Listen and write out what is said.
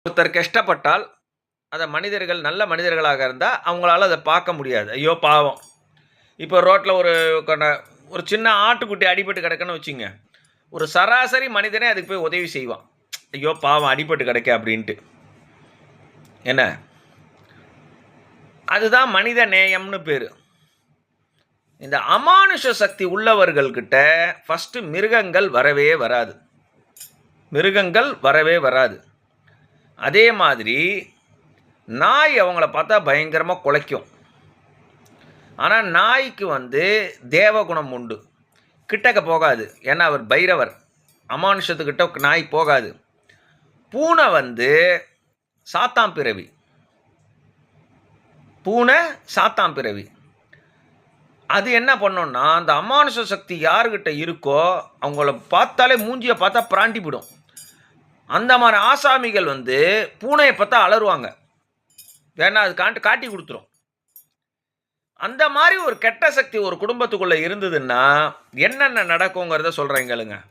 ஒருத்தர் கஷ்டப்பட்டால், அத மனிதர்கள் நல்ல மனிதர்களாக இருந்தா, அவங்களால அத பார்க்க முடியாது. ஐயோ! பாவம். இப்போ ரோட்ல ஒரு சின்ன ஆட்டுக்குட்டி அடிபட்டு கிடக்குன்னு வச்சுக்கங்க. ஒரு சராசரி மனிதனே அதுக்கு போய் உதவி செய்வான். ஐயோ! பாவம் அடிபட்டு கிடக்கே அப்படின்ட்டு. என்ன? அதுதான் மனித நேயம்னு பேரு. இந்த அமானுஷ சக்தி உள்ளவர்கள் கிட்ட ஃபர்ஸ்ட்டு மிருகங்கள் வரவே வராது. மிருகங்கள் வரவே வராது. அதே மாதிரி நாய் அவங்கள பார்த்தா பயங்கரமா குலைக்கும். ஆனா நாய்க்கு தேவகுணம் உண்டு. கிட்டக்க போகாது. ஏன்னா அவர் பைரவர். அமானுஷத்துக்கிட்ட நாய் போகாது. பூனை சாத்தான் பிறவி. பூனை சாத்தான் பிறவி. அது என்ன பண்ணும்னா, அந்த அமானுஷ சக்தி யாருக்கிட்ட இருக்கோ, அவங்கள பார்த்தாலே மூஞ்சிய பார்த்தா பிராண்டிவிடும். அந்த மாதிரி ஆசாமிகள் பூனையை பார்த்தா அலறுவாங்க. ஏன்னா அது காட்டி கொடுத்துரும். அந்த மாதிரி ஒரு கெட்ட சக்தி ஒரு குடும்பத்துக்குள்ள இருந்ததுன்னா, என்னென்ன நடக்குங்கிறத சொல்றேன் கேளுங்க.